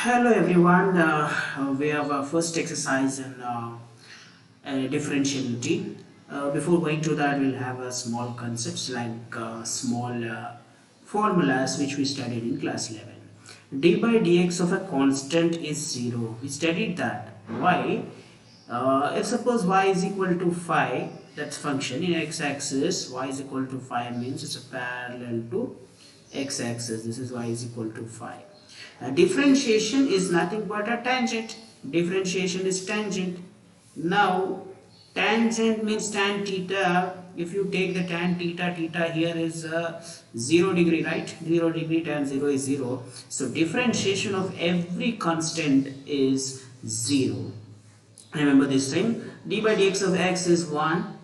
Hello everyone. We have our first exercise in differentiability. Before going to that, we'll have a small concepts like small formulas which we studied in class 11. D by dx of a constant is 0. We studied that. Why? If suppose y is equal to 5, that's function in x-axis, y is equal to 5 means it's a parallel to x-axis. This is y is equal to 5. Differentiation is nothing but a tangent. Differentiation is tangent. Now, tangent means tan theta. If you take the tan theta, theta here is 0 degree, right? 0 degree, tan 0 is 0. So, differentiation of every constant is 0. Remember this thing. D by dx of x is 1.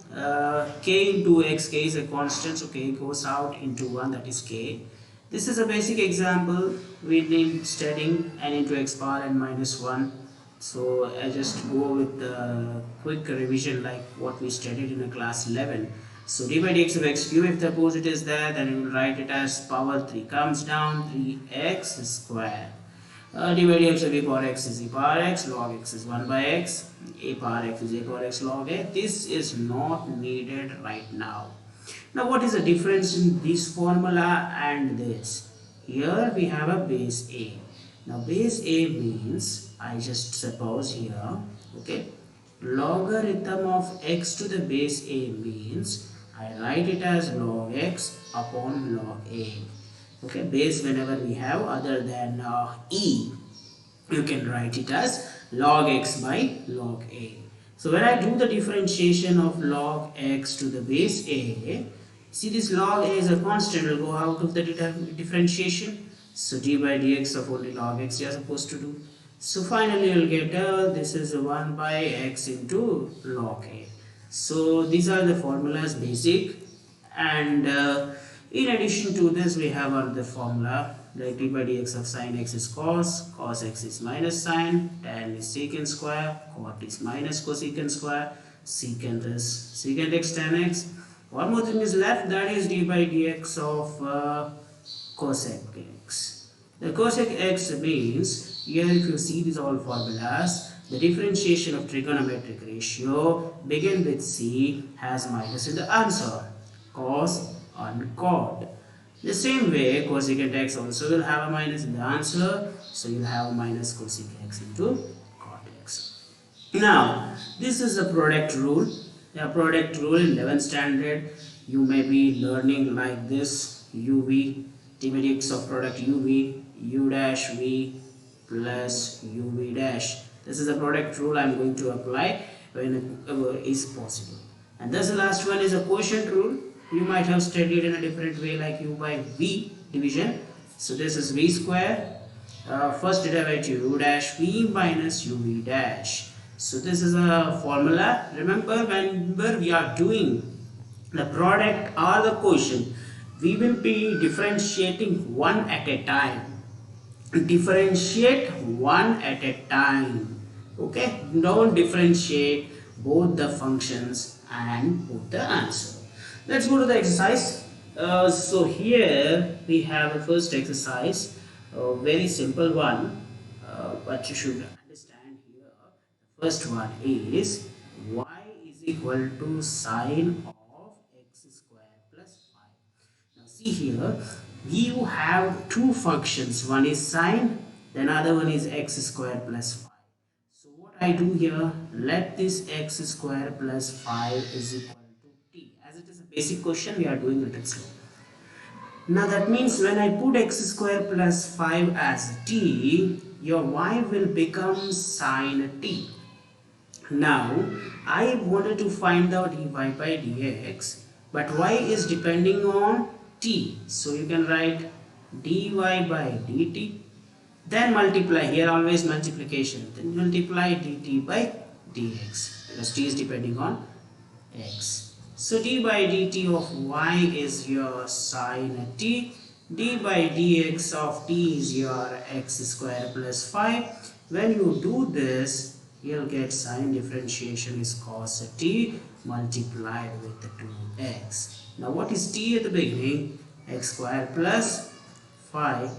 K into x, k is a constant, so k goes out into 1, that is k. This is a basic example we need studying n into x power n minus 1. So I just go with the quick revision like what we studied in a class 11. So d by dx of x cube, if the opposite is there, then you will write it as power 3 comes down 3x square. D by dx of a power x is e power x, log x is 1 by x, a power x is a power x log a. This is not needed right now. Now what is the difference in this formula and this? Here we have a base a. Now base a means, I just suppose here, okay, logarithm of x to the base a means I write it as log x upon log a. Okay, base whenever we have other than e, you can write it as log x by log a. So when I do the differentiation of log x to the base a, see this log a is a constant, will go out of the differentiation. So d by dx of only log x you are supposed to do. So finally you will get this is 1 by x into log a. So these are the formulas basic, and in addition to this we have another formula like d by dx of sine x is cos, cos x is minus sine, tan is secant square, cot is minus cosecant square, secant is secant x tan x. One more thing is left, that is d by dx of cosec x. The cosec x means, here if you see these all formulas, the differentiation of trigonometric ratio begin with c has minus in the answer, cos and cot. The same way cosecant x also will have a minus in the answer, so you will have minus cosec x into cot x. Now this is the product rule. The product rule in 11th standard you may be learning like this: uv, d by dx of product uv, u dash v plus uv dash. This is the product rule I am going to apply whenever is possible. And thus the last one is a quotient rule. You might have studied in a different way like u by v division. So this is v square, first derivative u dash v minus uv dash. So this is a formula. Remember, whenever we are doing the product or the quotient, we will be differentiating one at a time. Differentiate one at a time. Okay, don't differentiate both the functions and put the answer. Let's go to the exercise. So here we have a first exercise, a very simple one, but you should understand here. The first one is y is equal to sine of x square plus 5. Now see here, you have two functions. One is sine, the other one is x square plus 5. So what I do here, let this x square plus 5 is equal to t. As it is a basic question, we are doing it slow. Now that means when I put x square plus 5 as t, your y will become sine t. Now I wanted to find out dy by dx, but y is depending on t. So you can write dy by dt, then multiply, here always multiplication, then multiply dt by dx because t is depending on x. So d by dt of y is your sine t, d by dx of t is your x square plus 5. When you do this, you'll get sine differentiation is cos t multiplied with 2x. Now what is t at the beginning? X square plus 5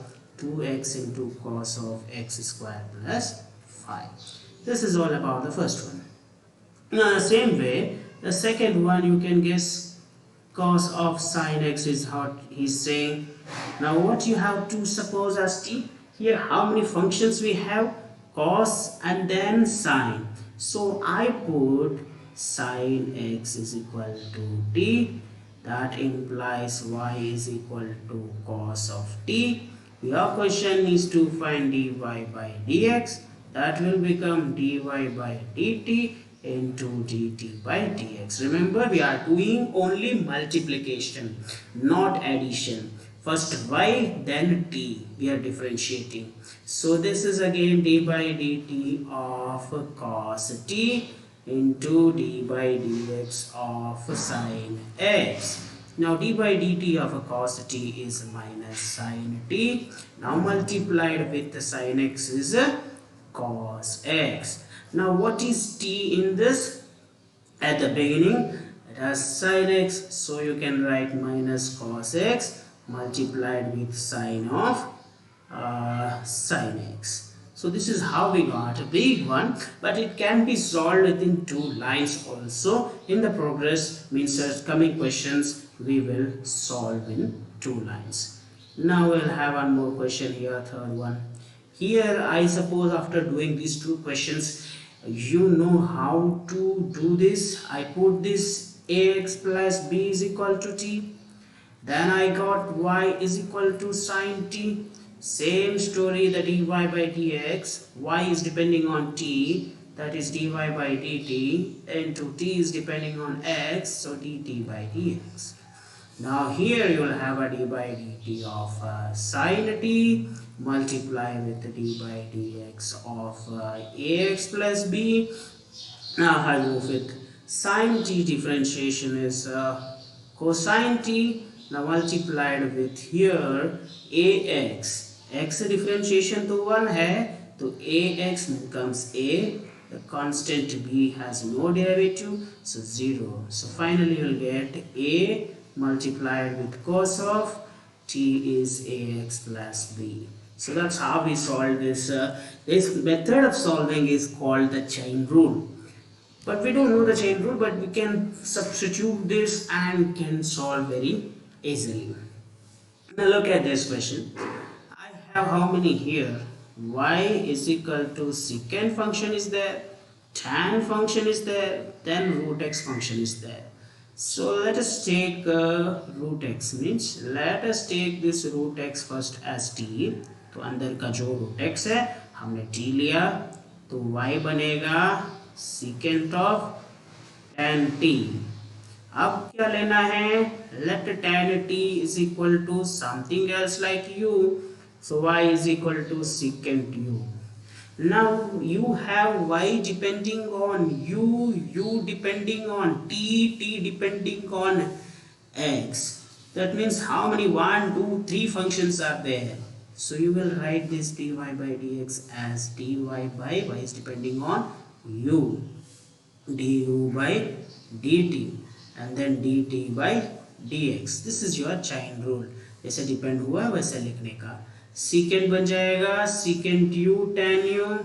2x into cos of x square plus 5. This is all about the first one. Now, the same way, the second one you can guess cos of sine x is what he's saying. Now, what you have to suppose as t? Here, how many functions we have? Cos and then sine. So, I put sine x is equal to t. That implies y is equal to cos of t. Your question is to find dy by dx. That will become dy by dt into dt by dx. Remember, we are doing only multiplication, not addition. First y, then t. We are differentiating. So this is again d by dt of cos t into d by dx of sine x. Now d by dt of cos t is minus sine t. Now multiplied with the sine x is cos x. Now what is t in this? At the beginning it has sine x, so you can write minus cos x multiplied with sine of sine x. So this is how we got a big one, but it can be solved within 2 lines also. In the progress, means coming questions we will solve in 2 lines. Now we'll have one more question here, third one. Here I suppose after doing these 2 questions, you know how to do this. I put this ax plus b is equal to t. Then I got y is equal to sine t. Same story, the dy by dx. Y is depending on t, that is dy by dt, into t is depending on x, so dt by dx. Now here you will have a d by dt of sine t multiply with the d by dx of ax plus b. Now I move with sine t differentiation is cosine t. Now multiplied with here ax. X differentiation to 1 है, तो ax becomes a. The constant b has no derivative, so 0. So finally you will get a multiplied with cos of t is ax plus b. So that's how we solve this. This method of solving is called the chain rule. But we don't know the chain rule, but we can substitute this and can solve very easily. Now look at this question. I have how many here? Y is equal to secant function is there, tan function is there, then root x function is there. So let us take root x, means let us take this root x first as t. तो अंदर का जो root x है हमने t लिया, तो y बनेगा secant of tan t. अब क्या लेना है? Let tan t is equal to something else like u. So y is equal to secant u. Now you have y depending on u, u depending on t, t depending on x. That means how many 1, 2, 3 functions are there? So you will write this dy by dx as dy by y is depending on u, du by dt, and then dt by dx. This is your chain rule. जैसे depend हुआ वैसे लिखने का. secant बन जाएगा secant u tan u,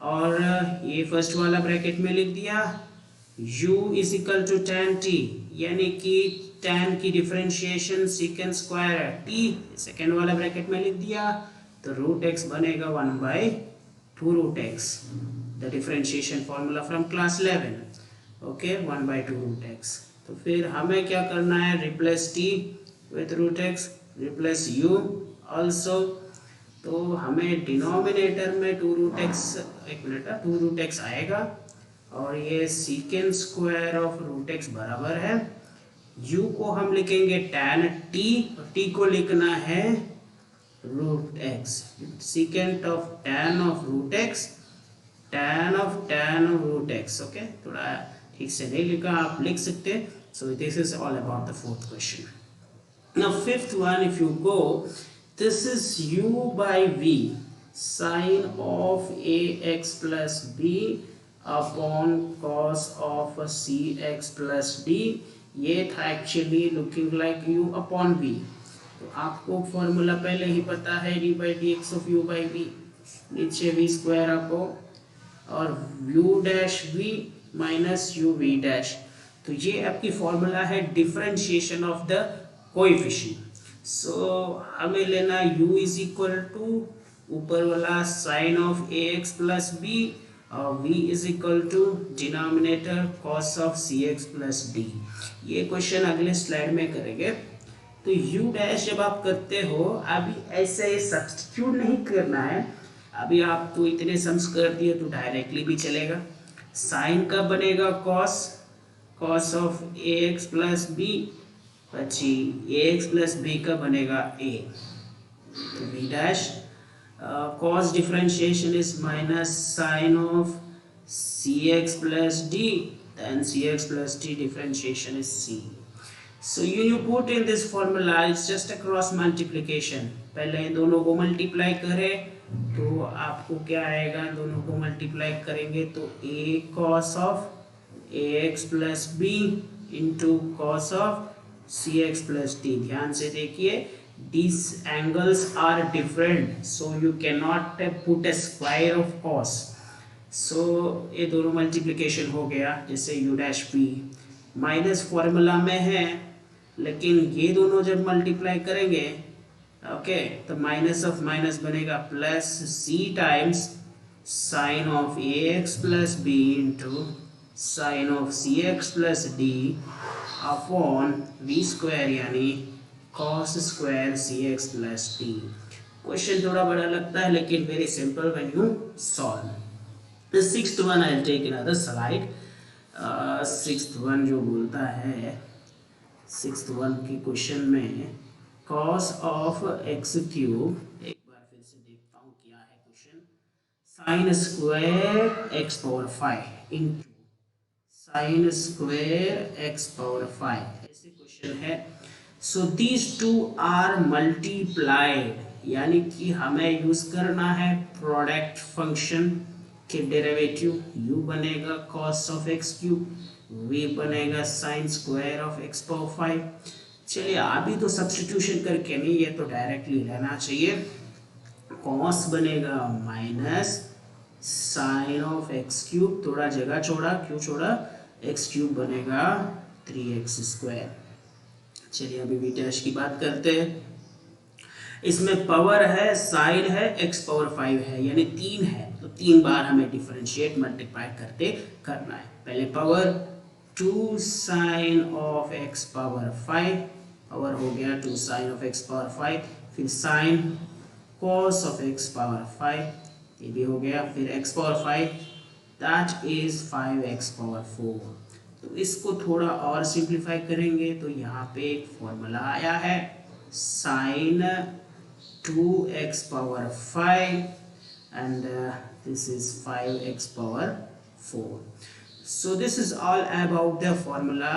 और ये first वाला ब्रैकेट में लिख दिया u is equal to tan t, यानी कि tan की डिफरेंशिएशन secant स्क्वायर है t, सेकेंड वाला ब्रैकेट में लिख दिया, तो रूट x बनेगा 1 by 2 root x, the differentiation formula from class 11. Okay, 1 by 2 root x. तो फिर हमें क्या करना है? Replace t with root x, replace u also. तो हमें डिनोमिनेटर में 2 root x, एक मिनट, 2 root x आएगा, और ये secant square of root x बराबर है u को हम लिखेंगे tan t, और t को लिखना है root x. secant of tan of root x, tan of root x. Okay, थोड़ा ठीक से नहीं लिखा, आप लिख सकते. So this is all about the fourth question. Now fifth one, if you go, this is u by v, sine of ax plus b upon cos of cx plus d. ये था actually looking like u upon v. तो आपको formula पहले ही पता है, d by d x of u by v, नीचे v square आपको और u dash v minus u v dash. तो ये आपकी फॉर्मूला है differentiation of the coefficient. So हमें लेना u इज इक्वल टू ऊपर वाला sine of a x plus b और v is equal to denominator cos of c x plus d. ये क्वेश्चन अगले स्लाइड में करेंगे। तो u डैश जब आप करते हो अभी ऐसे सब्स्टिट्यूट नहीं करना है, अभी आप तो इतने सम्स कर दिए तो डायरेक्टली भी चलेगा। साइन का बनेगा cos, cos of a x plus b, पची ए एक्स प्लस बी का बनेगा ए, तो b dash cos differentiation is minus sine of cx plus d, then cx plus d differentiation is c. So you put in this formula, it's just a cross multiplication। पहले दोनों को multiply करें तो आपको क्या आएगा, दोनों को मल्टीप्लाई करेंगे तो a cos of ax plus b into cos of cx plus d। ध्यान से देखिए, these angles are different, so you cannot put a square of cos। so ये दोनों मल्टीप्लिकेशन हो गया, जैसे u dash v minus formula में है, लेकिन ये दोनों जब मल्टीप्लाई करेंगे ओके तो माइनस ऑफ माइनस बनेगा plus c times sine of a x plus b into sine of c x plus d upon v square यानी cos square c x plus d. Question थोड़ा बड़ा लगता है लेकिन very simple when you solve. The sixth one I will take another slide. Sixth one जो बोलता है, sixth one की क्वेश्चन में cos ऑफ एक्स क्यूब, एक बार फिर से देखता हूँ क्या है question, sine square x power 5 into sine square x power 5, ऐसे क्वेश्चन है। So these two are multiplied, यानी कि हमें यूज करना है प्रोडक्ट फंक्शन के डेरिवेटिव, u बनेगा cos of x cube, v बनेगा sine square of x power 5। चलिए अभी तो सब्स्टिट्यूशन करके नहीं, ये तो डायरेक्टली लेना चाहिए। cos बनेगा minus sine of x cube, थोड़ा जगह छोड़ा, क्यों छोड़ा, एक्स क्यूब बनेगा 3x स्क्वायर। चलिए अभी v डैश की बात करते हैं। इसमें पावर है, साइन है, x पावर 5 है, यानी 3 है, तो 3 बार हमें डिफरेंशिएट मल्टीप्लाई करते करना है। पहले power 2 sine of x power 5, power हो गया 2 साइन ऑफ x पावर 5, फिर sine cos of x power 5, ये भी हो गया, फिर x power 5 that is 5x power 4। तो इसको थोड़ा और सिंप्लीफाई करेंगे तो यहाँ पे एक फॉर्मूला आया है sine 2x power 5 and this is 5x power 4। So this is all about the formula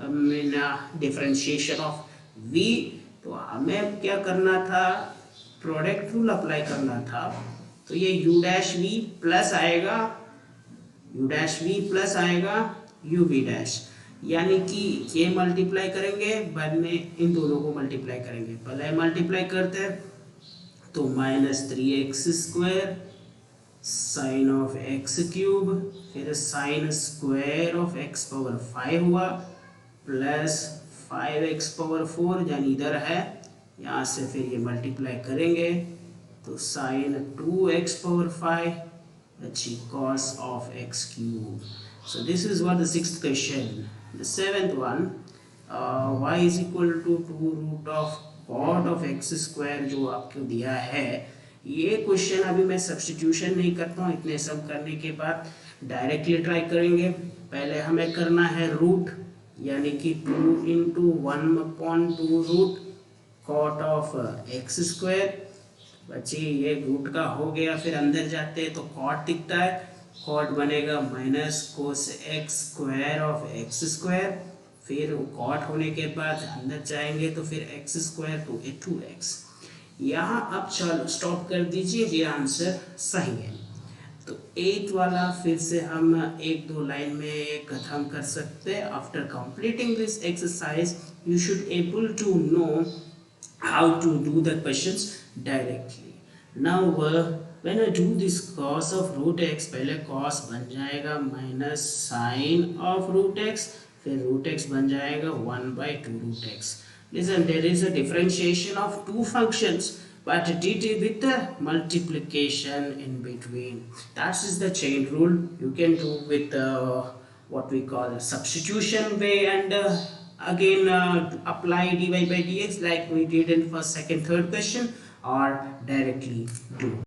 mean differentiation of v। तो हमें क्या करना था, प्रोडक्ट रूल अप्लाई करना था। तो ये u डैश v प्लस आएगा, u डैश v प्लस आएगा u v डैश, यानी कि ये मल्टीप्लाई करेंगे, बाद में इन दोनों को मल्टीप्लाई करेंगे। पहले मल्टीप्लाई करते हैं तो minus 3x square sine of x cube, फिर sine square of x power 5 हुआ, प्लस 5x पावर 4 यानी इधर है, यहाँ से फिर ये मल्टीप्लाई करेंगे तो साइन 2x पावर 5 अच्छी cos of x cube। So this is what the sixth question। The seventh one, y is equal to 2 root of cot of x square जो आपको दिया है। ये क्वेश्चन अभी मैं सब्स्टिट्यूशन नहीं करता हूँ, इतने सब करने के बाद डायरेक्टली ट्राई करेंगे। पहले हमें करना है रूट, यानी कि 2 into 1/2 root cot of x square, बच्चे ये रूट का हो गया, फिर अंदर जाते हैं तो कॉट दिखता है, कॉट बनेगा minus cos x square of x square, फिर कॉट होने के बाद अंदर जाएंगे तो फिर एक्स स्क्वायर तो 2x। यहाँ अब चलो स्टॉप कर दीजिए, ये आंसर सही है। तो 8 वाला फिर से हम 1-2 लाइन में खत्म कर सकते हैं। After completing this exercise you should able to know how to do the questions directly. Now when I do this cos of root x, पहले cos बन जाएगा minus sin of root x, फिर root x बन जाएगा 1 by 2 root x. Listen, there is a differentiation of two functions, but did with the multiplication in between. That is the chain rule. You can do with what we call substitution way, and again apply dy by dx like we did in first, second, third question, or directly do.